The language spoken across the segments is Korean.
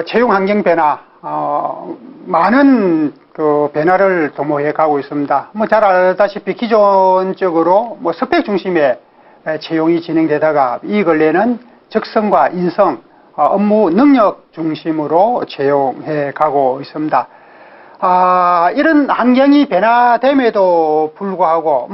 채용 환경 변화, 많은 그 변화를 도모해 가고 있습니다. 뭐 잘 알다시피 기존적으로 뭐 스펙 중심의 채용이 진행되다가 이 근래는 적성과 인성, 업무 능력 중심으로 채용해 가고 있습니다. 이런 환경이 변화됨에도 불구하고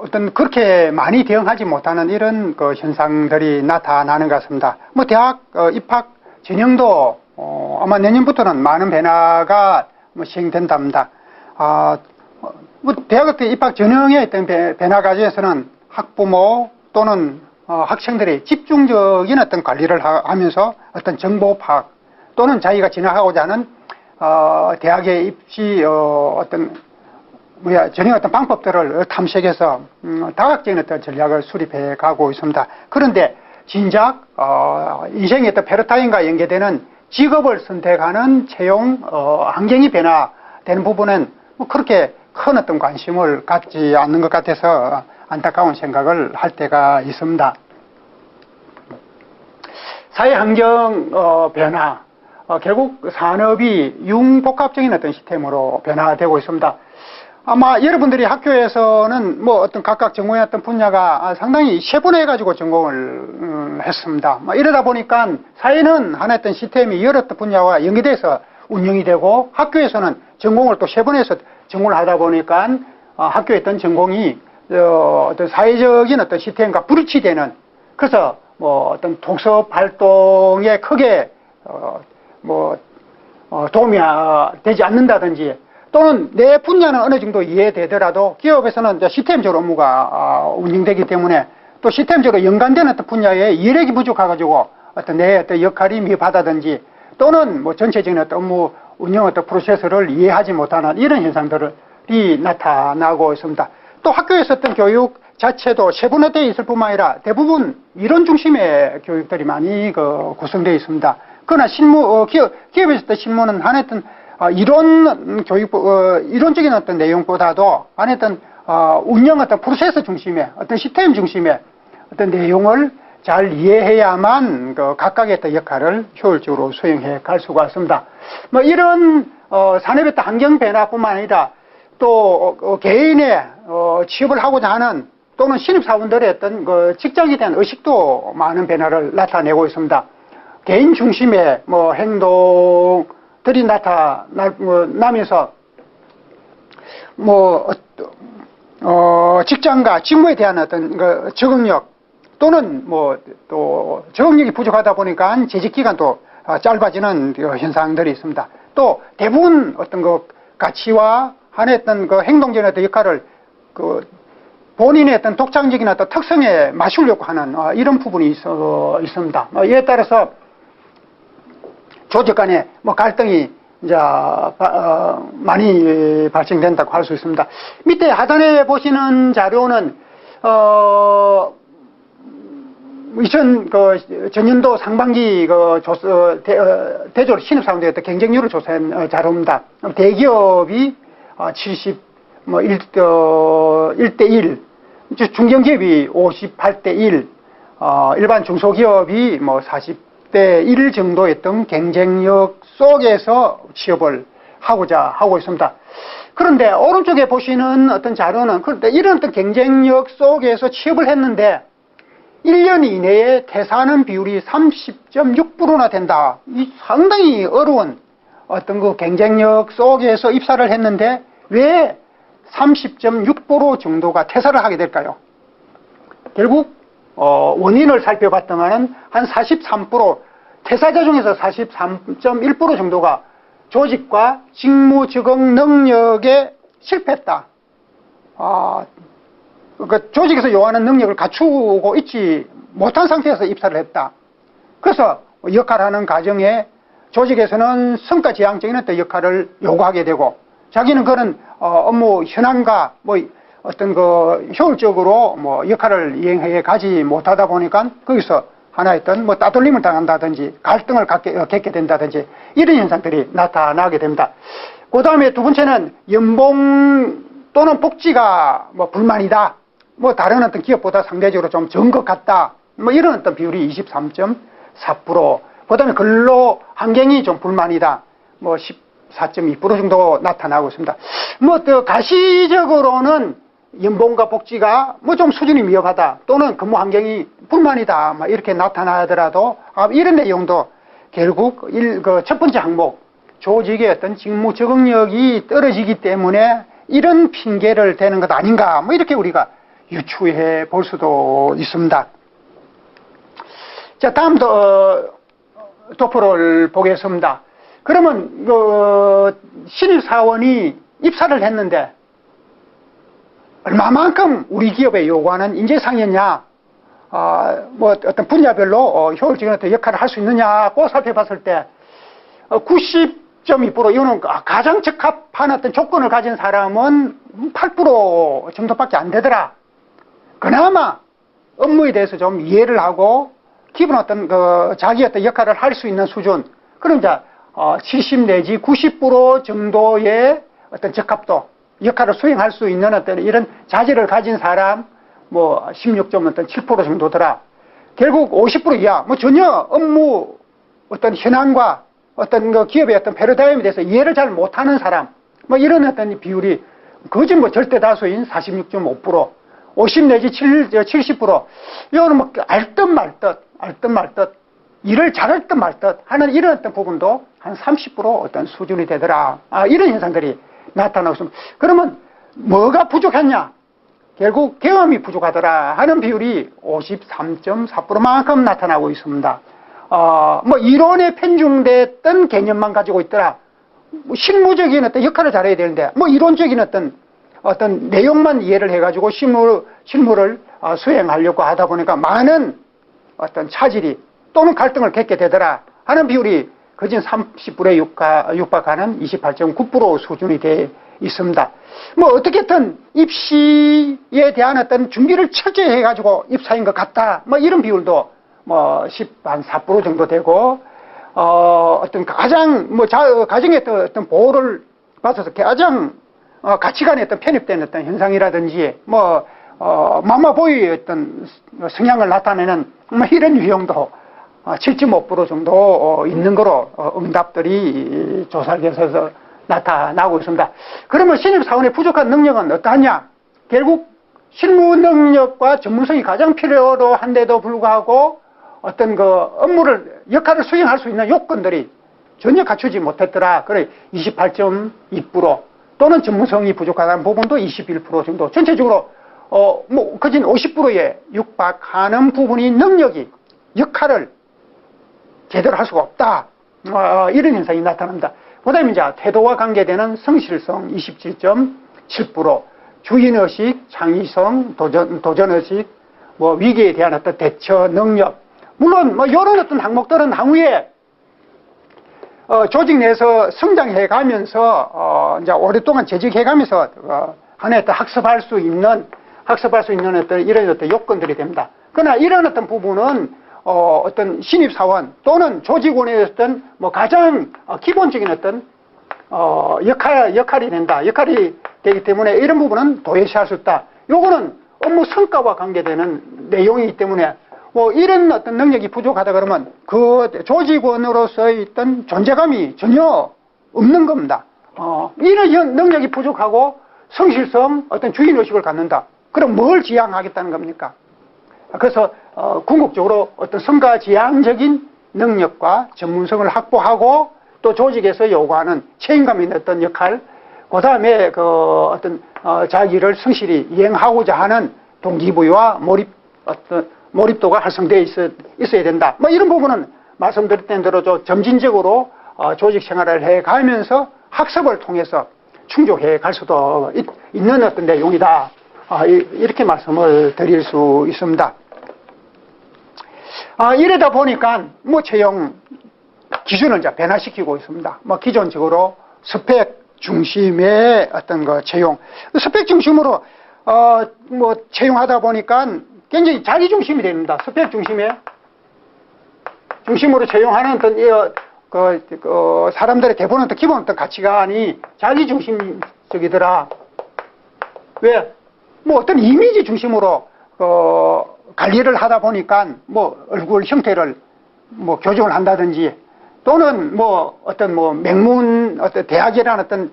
어떤 그렇게 많이 대응하지 못하는 이런 그 현상들이 나타나는 것 같습니다. 뭐 대학 입학 전형도 아마 내년부터는 많은 변화가 시행된답니다. 뭐 대학 입학 전형에 있던 변화 과정에서는 학부모 또는 학생들이 집중적인 어떤 관리를 하면서 어떤 정보 파악 또는 자기가 진학하고자 하는 대학의 입시 전형 어떤 방법들을 탐색해서 다각적인 어떤 전략을 수립해 가고 있습니다. 그런데 진작 인생의 어떤 패러다임과 연계되는 직업을 선택하는 채용 환경이 변화되는 부분은 뭐 그렇게 큰 어떤 관심을 갖지 않는 것 같아서 안타까운 생각을 할 때가 있습니다. 사회 환경 변화, 결국 산업이 융복합적인 어떤 시스템으로 변화되고 있습니다. 아마 여러분들이 학교에서는 뭐 어떤 각각 전공의 어떤 분야가 상당히 세분화해가지고 전공을 했습니다. 이러다 보니까 사회는 하나의 어떤 시스템이 여러 어떤 분야와 연계돼서 운영이 되고 학교에서는 전공을 또 세분화해서 전공을 하다 보니까 학교에 있던 전공이 어떤 사회적인 어떤 시스템과 불일치되는, 그래서 뭐 어떤 독서 활동에 크게 도움이 되지 않는다든지, 또는 내 분야는 어느 정도 이해되더라도 기업에서는 시스템적으로 업무가 운영되기 때문에 또 시스템적으로 연관되는 어떤 분야에 이해력이 부족해가지고 어떤 내 어떤 역할이 미흡하다든지, 또는 뭐 전체적인 어떤 업무 운영 어떤 프로세스를 이해하지 못하는 이런 현상들이 나타나고 있습니다. 또 학교에서 어떤 교육 자체도 세분화되어 있을 뿐만 아니라 대부분 이론 중심의 교육들이 많이 구성되어 있습니다. 그러나 기업에서 어떤 실무는 하나의 이론 교육, 이론적인 어떤 내용보다도 안에 어떤 운영 어떤 프로세스 중심의 어떤 시스템 중심의 어떤 내용을 잘 이해해야만 각각의 어떤 역할을 효율적으로 수행해 갈 수가 있습니다. 뭐 이런 산업의 어떤 환경 변화뿐만 아니라 또 개인의 취업을 하고자 하는 또는 신입사원들의 어떤 직장에 대한 의식도 많은 변화를 나타내고 있습니다. 개인 중심의 행동들이 나타나면서 직장과 직무에 대한 어떤 적응력 또는 또 적응력이 부족하다 보니까 재직 기간도 짧아지는 현상들이 있습니다. 또 대부분 어떤 가치와 하나의 어떤 행동적인 어떤 역할을 본인의 어떤 독창적인 어떤 특성에 맞추려고 하는 이런 부분이 있습니다. 이에 따라서 조직 간에 갈등이 이제 많이 발생된다고 할 수 있습니다. 밑에 하단에 보시는 자료는 2000전년도 상반기 대졸 신입사원들의 경쟁률을 조사한 자료입니다. 대기업이 1대1, 중견기업이 58대1, 일반 중소기업이 40대1 정도였던 경쟁력 속에서 취업을 하고자 하고 있습니다. 그런데 오른쪽에 보시는 어떤 자료는 그런데 이런 어떤 경쟁력 속에서 취업을 했는데 1년 이내에 퇴사하는 비율이 30.6%나 된다. 이 상당히 어려운 어떤 경쟁력 속에서 입사를 했는데 왜 30.6% 정도가 퇴사를 하게 될까요? 결국 원인을 살펴봤더만은 한 43%, 퇴사자 중에서 43.1% 정도가 조직과 직무 적응 능력에 실패했다. 조직에서 요하는 능력을 갖추고 있지 못한 상태에서 입사를 했다. 그래서 역할하는 과정에 조직에서는 성과 지향적인 어떤 역할을 요구하게 되고, 자기는 그런 업무 현황과 어떤 효율적으로 역할을 이행해 가지 못하다 보니까 거기서 하나의 어떤 따돌림을 당한다든지 갈등을 겪게 된다든지 이런 현상들이 나타나게 됩니다. 그 다음에 두 번째는 연봉 또는 복지가 불만이다. 다른 어떤 기업보다 상대적으로 좀 적은 것 같다. 이런 어떤 비율이 23.4%. 그 다음에 근로 환경이 좀 불만이다. 뭐 14.2% 정도 나타나고 있습니다. 뭐 또 가시적으로는 연봉과 복지가 뭐 좀 수준이 미흡하다 또는 근무 환경이 불만이다 막 이렇게 나타나더라도 이런 내용도 결국 첫 번째 항목 조직의 어떤 직무 적응력이 떨어지기 때문에 이런 핑계를 대는 것 아닌가 뭐 이렇게 우리가 유추해 볼 수도 있습니다. 자, 다음 도표를 보겠습니다. 그러면 신입사원이 입사를 했는데 얼마만큼 우리 기업에 요구하는 인재상이었냐, 뭐 어떤 분야별로 효율적인 어떤 역할을 할 수 있느냐고 살펴봤을 때 90.2% 이거는 가장 적합한 어떤 조건을 가진 사람은 8% 정도밖에 안 되더라. 그나마 업무에 대해서 좀 이해를 하고 기본 어떤 자기 어떤 역할을 할 수 있는 수준, 그럼 이제 70 내지 90% 정도의 어떤 적합도, 역할을 수행할 수 있는 어떤 이런 자질을 가진 사람, 뭐 16.7% 정도더라. 결국 50% 이하, 뭐 전혀 업무 어떤 현황과 어떤 기업의 어떤 패러다임에 대해서 이해를 잘 못하는 사람, 뭐 이런 어떤 비율이 거진 뭐 절대 다수인 46.5%, 50 내지 70%, 이거는 뭐 알 듯 말 듯, 일을 잘할 듯 말 듯 하는 이런 어떤 부분도 한 30% 어떤 수준이 되더라. 이런 현상들이 나타나고 있습니다. 그러면 뭐가 부족했냐? 결국 경험이 부족하더라 하는 비율이 53.4%만큼 나타나고 있습니다. 뭐 이론에 편중됐던 개념만 가지고 있더라. 실무적인 어떤 역할을 잘해야 되는데, 뭐 이론적인 어떤 내용만 이해를 해가지고 실무를 수행하려고 하다 보니까 많은 어떤 차질이 또는 갈등을 겪게 되더라 하는 비율이 거진 30%에 육박하는 28.9% 수준이 되어 있습니다. 뭐 어떻게든 입시에 대한 어떤 준비를 철저히 해가지고 입사인 것 같다. 뭐 이런 비율도 뭐 14% 정도 되고, 어떤 가장 뭐 가정의 어떤 보호를 받아서 가장 가치관에 어떤 편입된 어떤 현상이라든지 뭐 마마보이의 어떤 성향을 나타내는 뭐 이런 유형도 7.5% 정도 있는 거로 응답들이 조사 결과에서 나타나고 있습니다. 그러면 신입사원의 부족한 능력은 어떠하냐? 결국 실무 능력과 전문성이 가장 필요로 한데도 불구하고 어떤 업무를, 역할을 수행할 수 있는 요건들이 전혀 갖추지 못했더라. 그래 28.2% 또는 전문성이 부족하다는 부분도 21% 정도. 전체적으로 뭐 거진 50%에 육박하는 부분이 능력이, 역할을 제대로 할 수가 없다. 이런 현상이 나타납니다. 그 다음에 이제 태도와 관계되는 성실성 27.7%, 주인의식, 창의성, 도전의식, 뭐 위기에 대한 어떤 대처 능력. 물론 뭐 이런 어떤 항목들은 향후에 조직 내에서 성장해 가면서 이제 오랫동안 재직해 가면서 하나의 어떤 학습할 수 있는 어떤 이런 어떤 요건들이 됩니다. 그러나 이런 어떤 부분은 어떤 신입사원 또는 조직원의 어떤 뭐 가장 기본적인 어떤 역할이 되기 때문에 이런 부분은 도외시할 수 있다. 요거는 업무 성과와 관계되는 내용이기 때문에 뭐 이런 어떤 능력이 부족하다 그러면 그 조직원으로서의 어떤 존재감이 전혀 없는 겁니다. 이런 능력이 부족하고 성실성, 어떤 주인의식을 갖는다. 그럼 뭘 지향하겠다는 겁니까? 그래서 궁극적으로 어떤 성과지향적인 능력과 전문성을 확보하고 또 조직에서 요구하는 책임감 있는 어떤 역할, 그 다음에 어떤 자기를 성실히 이행하고자 하는 동기부여와 몰입도가 활성되어 있어야 된다. 뭐 이런 부분은 말씀드렸던 대로 점진적으로 조직 생활을 해 가면서 학습을 통해서 충족해 갈 수도 있는 어떤 내용이다. 이렇게 말씀을 드릴 수 있습니다. 이러다 보니까 뭐 채용 기준을 이제 변화시키고 있습니다. 뭐 기존적으로 스펙 중심의 어떤 채용, 스펙 중심으로 뭐 채용하다 보니까 굉장히 자기 중심이 됩니다. 스펙 중심으로 채용하는 어떤 사람들의 대부분 어떤 기본 어떤 가치관이 자기 중심적이더라. 왜? 뭐 어떤 이미지 중심으로 관리를 하다 보니까 뭐 얼굴 형태를 뭐 교정을 한다든지 또는 뭐 어떤 뭐 명문 어떤 대학이라는 어떤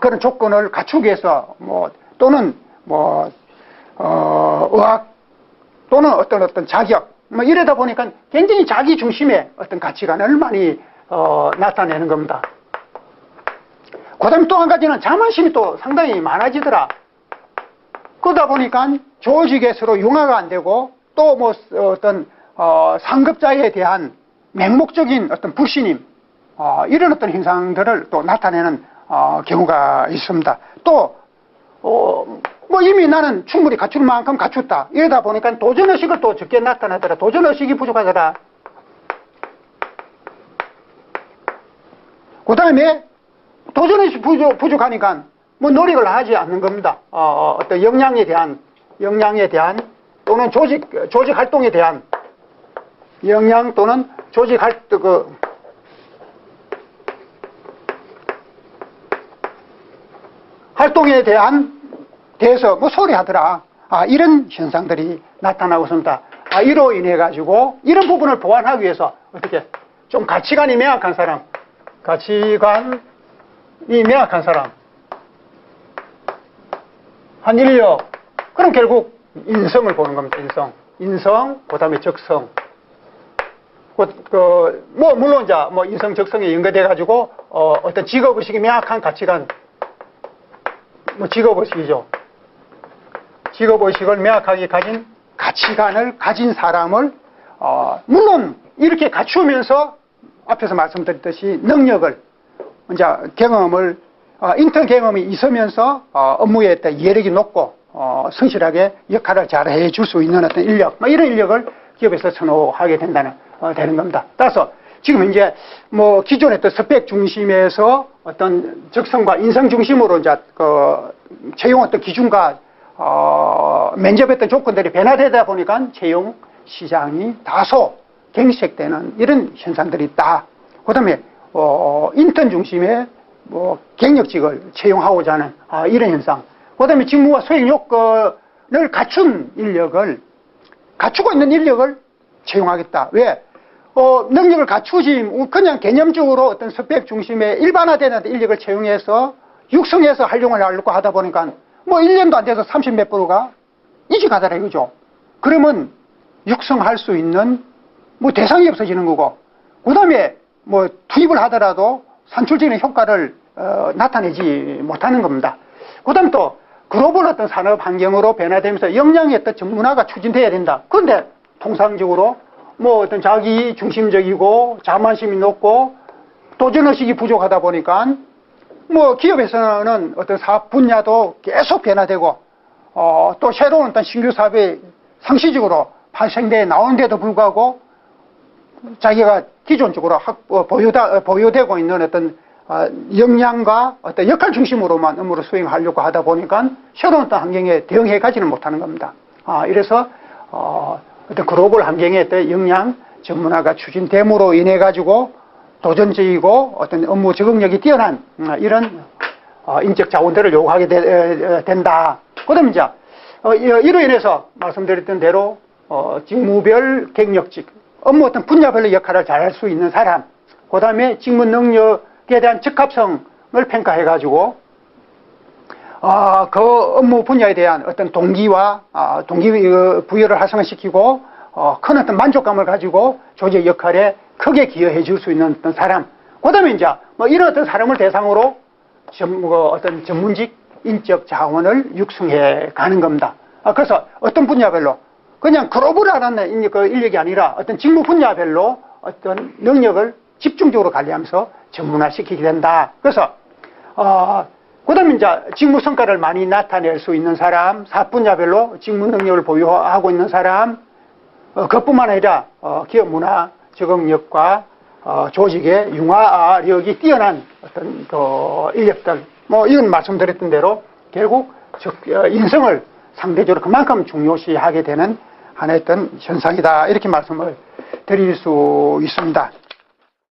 그런 조건을 갖추기 위해서 뭐 또는 뭐 의학 또는 어떤 자격 뭐 이러다 보니까 굉장히 자기 중심의 어떤 가치관을 많이 나타내는 겁니다. 그다음에 또 한 가지는 자만심이 또 상당히 많아지더라. 그러다 보니까 조직에 서로 융화가 안 되고 또 뭐 어떤 상급자에 대한 맹목적인 어떤 불신임 이런 어떤 현상들을 또 나타내는 경우가 있습니다. 또 뭐 이미 나는 충분히 갖출 만큼 갖췄다. 이러다 보니까 도전의식을 또 적게 나타나더라. 도전의식이 부족하더라. 그 다음에 도전의식 부족하니까 뭐 노력을 하지 않는 겁니다. 어떤 역량에 대한 또는 조직 활동에 대한 역량 또는 조직 활동에 대해서 뭐 소리 하더라. 이런 현상들이 나타나고 있습니다. 이로 인해 가지고 이런 부분을 보완하기 위해서 어떻게 좀 가치관이 명확한 사람, 한 인력, 그럼 결국 인성을 보는 겁니다. 인성, 그 다음에 적성. 뭐 물론 이제 뭐 인성, 적성에 연결돼가지고 어떤 직업의식이 명확한 가치관, 뭐 직업의식이죠. 직업의식을 명확하게 가진 가치관을 가진 사람을 물론 이렇게 갖추면서 앞에서 말씀드렸듯이 능력을 이제 경험을 인턴 경험이 있으면서 업무에 따른 이해력이 높고 성실하게 역할을 잘 해줄 수 있는 어떤 인력, 뭐 이런 인력을 기업에서 선호하게 되는 겁니다. 따라서 지금 이제 뭐 기존의 또 스펙 중심에서 어떤 적성과 인성 중심으로 이제 채용 어떤 기준과 면접했던 조건들이 변화되다 보니까 채용 시장이 다소 경색되는 이런 현상들이 있다. 그 다음에 인턴 중심의 뭐 경력직을 채용하고자 하는 이런 현상. 그 다음에 직무와 수행 요건을 갖추고 있는 인력을 채용하겠다. 왜? 능력을 갖추지 그냥 개념적으로 어떤 스펙 중심의 일반화되는 인력을 채용해서 육성해서 활용을 하려고 하다 보니까 뭐 1년도 안 돼서 30몇 프로가 이직하더라 이거죠. 그러면 육성할 수 있는 뭐 대상이 없어지는 거고, 그 다음에 뭐 투입을 하더라도 산출적인 효과를 나타내지 못하는 겁니다. 그 다음에 또 글로벌 어떤 산업 환경으로 변화되면서 역량의 어떤 전문화가 추진돼야 된다. 그런데 통상적으로 뭐 어떤 자기 중심적이고 자만심이 높고 도전의식이 부족하다 보니까 뭐 기업에서는 어떤 사업 분야도 계속 변화되고 또 새로운 어떤 신규 사업이 상시적으로 발생돼 나오는데도 불구하고 자기가 기존적으로 보유되고 있는 어떤 역량과 어떤 역할 중심으로만 업무를 수행하려고 하다 보니까 새로운 어떤 환경에 대응해 가지는 못하는 겁니다. 이래서 어떤 글로벌 환경에 어떤 역량 전문화가 추진됨으로 인해 가지고 도전적이고 어떤 업무 적응력이 뛰어난 이런 인적 자원들을 요구하게 된다. 그다음에 이제 이로 인해서 말씀드렸던 대로 직무별 경력직, 업무 어떤 분야별로 역할을 잘할 수 있는 사람, 그다음에 직무 능력에 대한 적합성을 평가해 가지고 그 업무 분야에 대한 어떤 동기와 동기 부여를 활성화시키고 큰 어떤 만족감을 가지고 조직 역할에 크게 기여해 줄 수 있는 어떤 사람, 그 다음에 이제 뭐 이런 어떤 사람을 대상으로 어떤 전문직 인적 자원을 육성해 가는 겁니다. 그래서 어떤 분야별로 그냥 글로벌하는 인력이 아니라 어떤 직무 분야별로 어떤 능력을 집중적으로 관리하면서 전문화시키게 된다. 그래서 그 다음에 이제 직무 성과를 많이 나타낼 수 있는 사람, 사업 분야별로 직무 능력을 보유하고 있는 사람, 그뿐만 아니라 기업 문화 적응력과 조직의 융화력이 뛰어난 어떤 인력들, 뭐 이건 말씀드렸던 대로 결국 인성을 상대적으로 그만큼 중요시하게 되는 하나의 어떤 현상이다, 이렇게 말씀을 드릴 수 있습니다.